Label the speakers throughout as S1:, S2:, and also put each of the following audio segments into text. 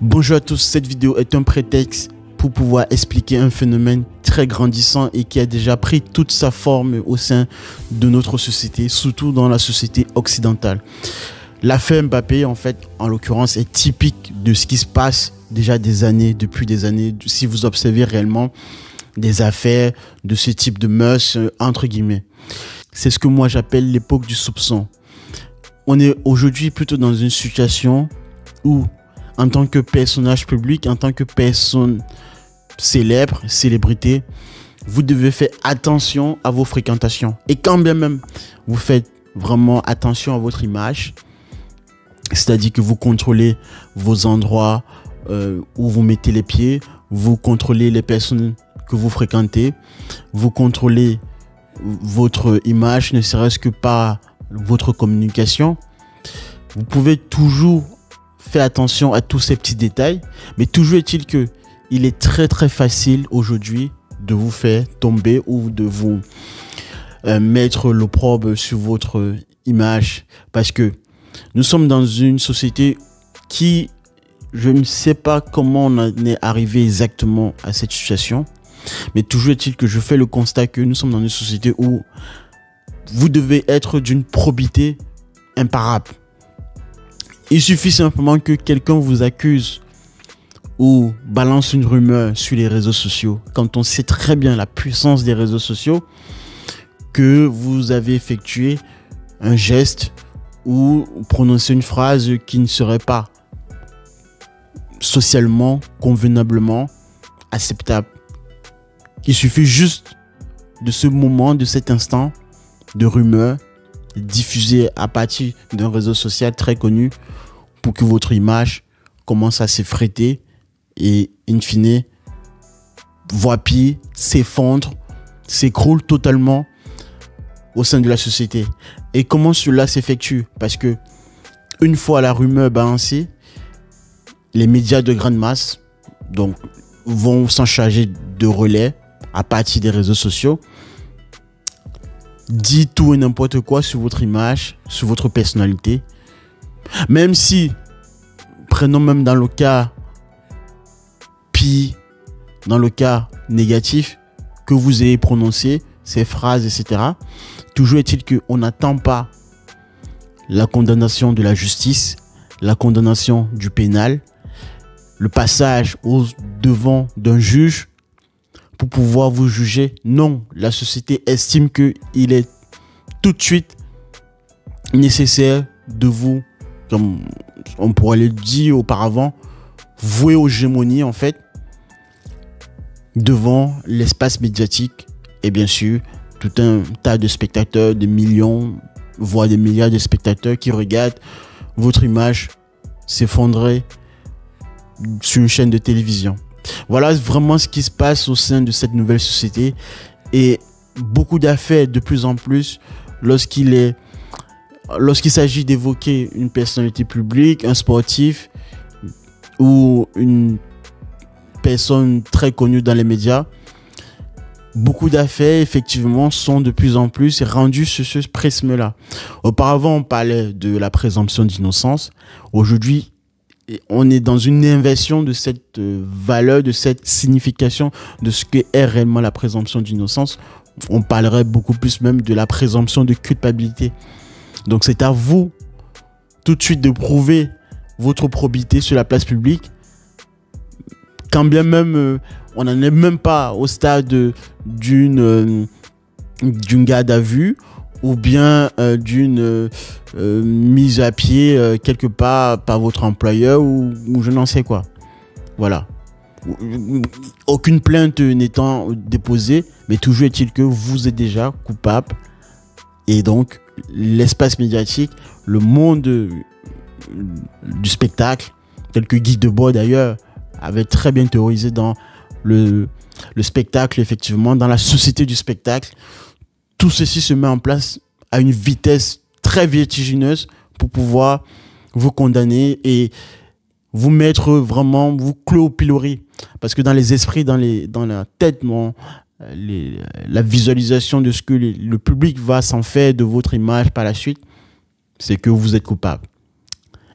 S1: Bonjour à tous, cette vidéo est un prétexte pour pouvoir expliquer un phénomène très grandissant et qui a déjà pris toute sa forme au sein de notre société, surtout dans la société occidentale. L'affaire Mbappé, en l'occurrence, est typique de ce qui se passe déjà depuis des années, si vous observez réellement des affaires de ce type de mœurs, entre guillemets. C'est ce que moi j'appelle l'époque du soupçon. On est aujourd'hui plutôt dans une situation où, en tant que personnage public, en tant que personne célébrité, vous devez faire attention à vos fréquentations. Et quand bien même vous faites vraiment attention à votre image, c'est-à-dire que vous contrôlez vos endroits où vous mettez les pieds, vous contrôlez les personnes que vous fréquentez, vous contrôlez votre image, ne serait-ce que par votre communication, vous pouvez toujours faire attention à tous ces petits détails, mais toujours est-il que il est très très facile aujourd'hui de vous faire tomber ou de vous mettre l'opprobre sur votre image, parce que nous sommes dans une société qui, je ne sais pas comment on en est arrivé exactement à cette situation, mais toujours est-il que je fais le constat que nous sommes dans une société où vous devez être d'une probité imparable. Il suffit simplement que quelqu'un vous accuse ou balance une rumeur sur les réseaux sociaux, quand on sait très bien la puissance des réseaux sociaux, que vous avez effectué un geste ou prononcé une phrase qui ne serait pas socialement, convenablement acceptable. Il suffit juste de ce moment, de cet instant de rumeur diffusée à partir d'un réseau social très connu pour que votre image commence à s'effriter et, in fine, voie pied, s'effondre, s'écroule totalement au sein de la société. Et comment cela s'effectue? Parce que une fois la rumeur balancée, les médias de grande masse vont s'en charger de relais à partir des réseaux sociaux, dit tout et n'importe quoi sur votre image, sur votre personnalité. Même si, prenons même dans le cas pire, dans le cas négatif, que vous ayez prononcé ces phrases, etc. Toujours est-il qu'on n'attend pas la condamnation de la justice, la condamnation du pénal, le passage au devant d'un juge pour pouvoir vous juger. Non, la société estime qu'il est tout de suite nécessaire de vous, comme on pourrait le dire auparavant, vouer aux gémonies devant l'espace médiatique et bien sûr tout un tas de spectateurs, de millions, voire des milliards de spectateurs qui regardent votre image s'effondrer sur une chaîne de télévision. Voilà vraiment ce qui se passe au sein de cette nouvelle société, et beaucoup d'affaires de plus en plus lorsqu'il s'agit d'évoquer une personnalité publique, un sportif ou une personne très connue dans les médias. Beaucoup d'affaires effectivement sont de plus en plus rendues sur ce prisme-là. Auparavant, on parlait de la présomption d'innocence. Aujourd'hui, on est dans une inversion de cette valeur, de cette signification de ce qu'est réellement la présomption d'innocence. On parlerait beaucoup plus même de la présomption de culpabilité. Donc c'est à vous tout de suite de prouver votre probité sur la place publique, quand bien même on n'en est même pas au stade d'une garde à vue ou bien d'une mise à pied quelque part par votre employeur ou je n'en sais quoi. Voilà. Aucune plainte n'étant déposée, mais toujours est-il que vous êtes déjà coupable. Et donc, l'espace médiatique, le monde du spectacle, tel que Guy Debord d'ailleurs avait très bien théorisé dans le spectacle, effectivement, dans la société du spectacle, tout ceci se met en place à une vitesse très vertigineuse pour pouvoir vous condamner et vous mettre vraiment, vous clouer au pilori. Parce que dans les esprits, dans la tête, la visualisation de ce que le public va s'en faire de votre image par la suite, c'est que vous êtes coupable.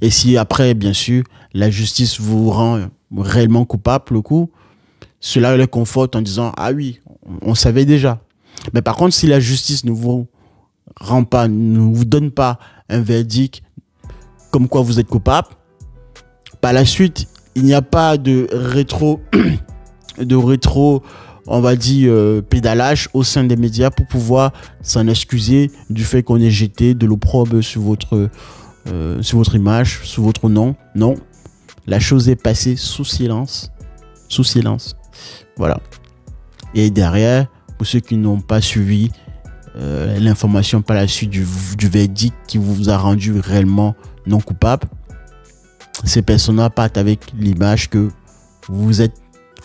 S1: Et si après, bien sûr, la justice vous rend réellement coupable, le coup, cela les conforte en disant, ah oui, on savait déjà. Mais par contre, si la justice ne vous rend pas, ne vous donne pas un verdict comme quoi vous êtes coupable, par la suite, il n'y a pas de rétro, on va dire, pédalage au sein des médias pour pouvoir s'en excuser du fait qu'on ait jeté de l'opprobre sur votre image, sur votre nom. Non, la chose est passée sous silence. Sous silence. Voilà. Et derrière, pour ceux qui n'ont pas suivi l'information par la suite du verdict qui vous a rendu réellement non coupable, ces personnes-là partent avec l'image que vous êtes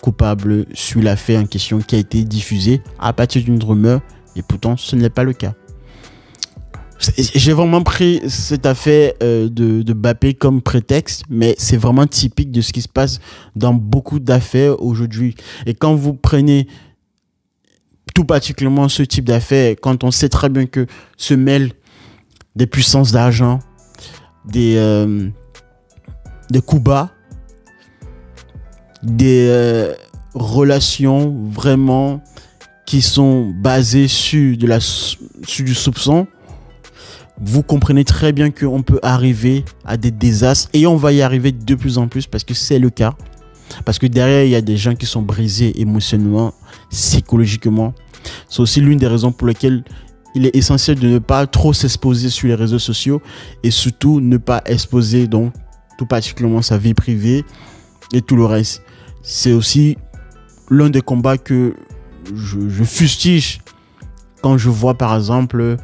S1: coupable sur l'affaire en question qui a été diffusée à partir d'une rumeur, et pourtant ce n'est pas le cas. J'ai vraiment pris cette affaire de Mbappé comme prétexte, mais c'est vraiment typique de ce qui se passe dans beaucoup d'affaires aujourd'hui. Et quand vous prenez tout particulièrement ce type d'affaires, quand on sait très bien que se mêlent des puissances d'argent, des coups bas, des relations vraiment qui sont basées sur du soupçon, vous comprenez très bien qu'on peut arriver à des désastres, et on va y arriver de plus en plus parce que c'est le cas. Parce que derrière, il y a des gens qui sont brisés émotionnellement, psychologiquement. C'est aussi l'une des raisons pour lesquelles il est essentiel de ne pas trop s'exposer sur les réseaux sociaux, et surtout ne pas exposer donc tout particulièrement sa vie privée et tout le reste. C'est aussi l'un des combats que je fustige quand je vois par exemple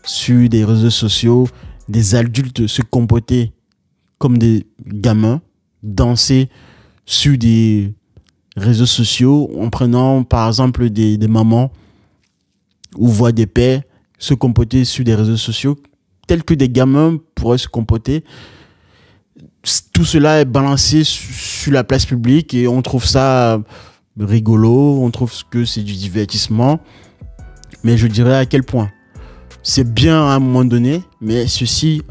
S1: sur des réseaux sociaux des adultes se comporter comme des gamins, danser sur des réseaux sociaux en prenant par exemple des mamans ou voire des pères se comporter sur des réseaux sociaux tels que des gamins pourraient se comporter. Tout cela est balancé sur la place publique et on trouve ça rigolo, on trouve que c'est du divertissement, mais je dirais à quel point c'est bien à un moment donné, mais ceci,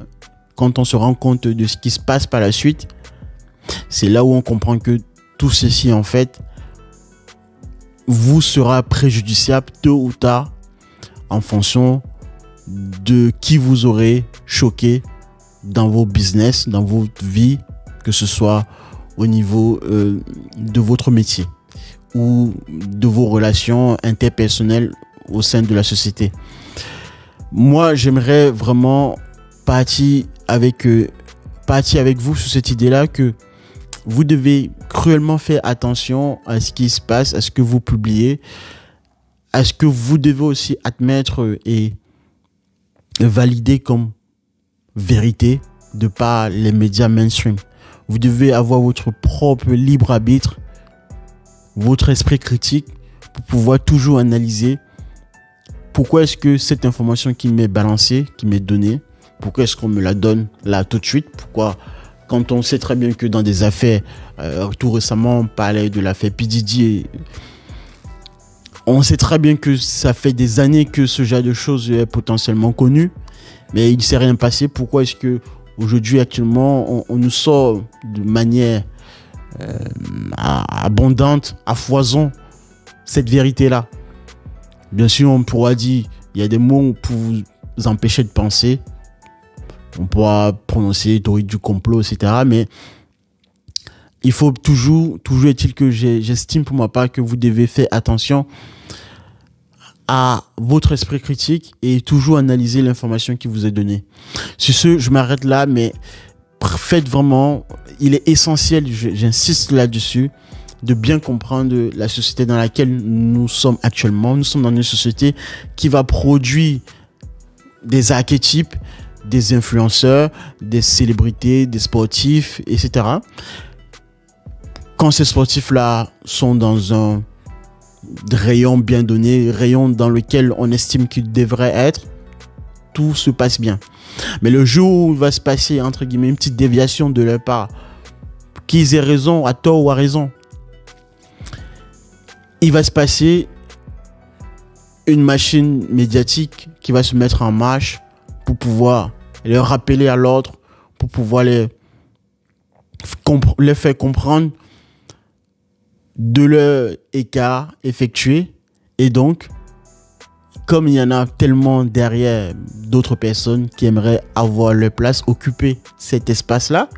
S1: quand on se rend compte de ce qui se passe par la suite, c'est là où on comprend que tout ceci en fait vous sera préjudiciable tôt ou tard en fonction de qui vous aurez choqué dans vos business, dans votre vie, que ce soit au niveau de votre métier ou de vos relations interpersonnelles au sein de la société. Moi, j'aimerais vraiment partir avec vous sur cette idée-là que vous devez cruellement faire attention à ce qui se passe, à ce que vous publiez, à ce que vous devez aussi admettre et valider comme vérité de par les médias mainstream. Vous devez avoir votre propre libre arbitre, votre esprit critique pour pouvoir toujours analyser pourquoi est-ce que cette information qui m'est balancée, qui m'est donnée, pourquoi est-ce qu'on me la donne là tout de suite, pourquoi quand on sait très bien que dans des affaires, tout récemment on parlait de l'affaire P. Diddy, on sait très bien que ça fait des années que ce genre de choses est potentiellement connu, mais il ne s'est rien passé. Pourquoi est-ce que aujourd'hui actuellement on nous sort de manière abondante, à foison, cette vérité-là? Bien sûr, on pourra dire, il y a des mots pour vous empêcher de penser. On pourra prononcer théorie du complot, etc. Mais il faut toujours est-il que j'estime pour ma part que vous devez faire attention à votre esprit critique et toujours analyser l'information qui vous est donnée. Sur ce, je m'arrête là, mais faites vraiment, il est essentiel, j'insiste là-dessus, de bien comprendre la société dans laquelle nous sommes actuellement. Nous sommes dans une société qui va produire des archétypes, des influenceurs, des célébrités, des sportifs, etc. Quand ces sportifs-là sont dans un rayon bien donné, rayon dans lequel on estime qu'ils devraient être, tout se passe bien. Mais le jour où il va se passer, entre guillemets, une petite déviation de leur part, qu'ils aient raison, à tort ou à raison, il va se passer une machine médiatique qui va se mettre en marche pour pouvoir leur rappeler à l'ordre, pour pouvoir les faire comprendre de leur écart effectué. Et donc, comme il y en a tellement derrière d'autres personnes qui aimeraient avoir leur place, occuper cet espace-là,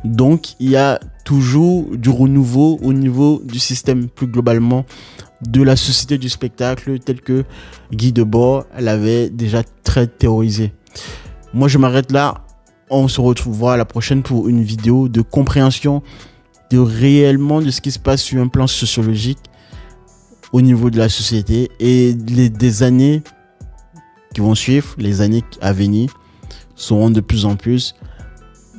S1: donc il y a toujours du renouveau au niveau du système plus globalement de la société du spectacle, tel que Guy Debord l'avait déjà très théorisé. Moi, je m'arrête là. On se retrouvera à la prochaine pour une vidéo de compréhension réellement de ce qui se passe sur un plan sociologique au niveau de la société, et des années qui vont suivre, les années à venir seront de plus en plus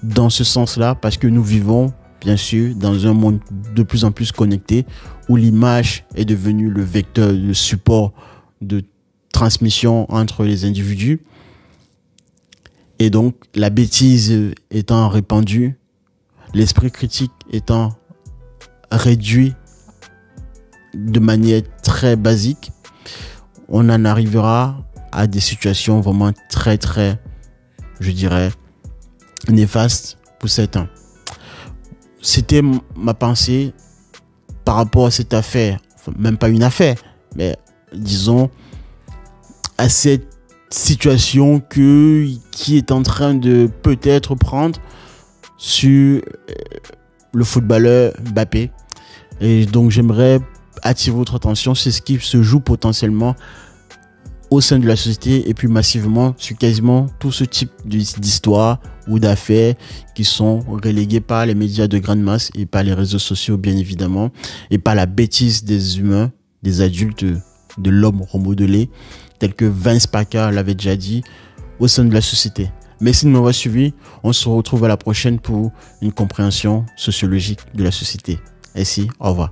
S1: dans ce sens-là, parce que nous vivons bien sûr dans un monde de plus en plus connecté où l'image est devenue le vecteur, le support de transmission entre les individus. Et donc, la bêtise étant répandue, l'esprit critique étant réduit de manière très basique, on en arrivera à des situations vraiment très, très, je dirais, néfastes pour certains. C'était ma pensée par rapport à cette affaire, enfin, même pas une affaire, mais disons à cette situation qui est en train de peut-être prendre sur le footballeur Mbappé. Et donc j'aimerais attirer votre attention sur ce qui se joue potentiellement au sein de la société et puis massivement sur quasiment tout ce type d'histoires ou d'affaires qui sont reléguées par les médias de grande masse et par les réseaux sociaux bien évidemment, et par la bêtise des humains, des adultes, de l'homme remodelé, tel que Vince Packard l'avait déjà dit, au sein de la société. Merci de m'avoir suivi. On se retrouve à la prochaine pour une compréhension sociologique de la société. Merci, au revoir.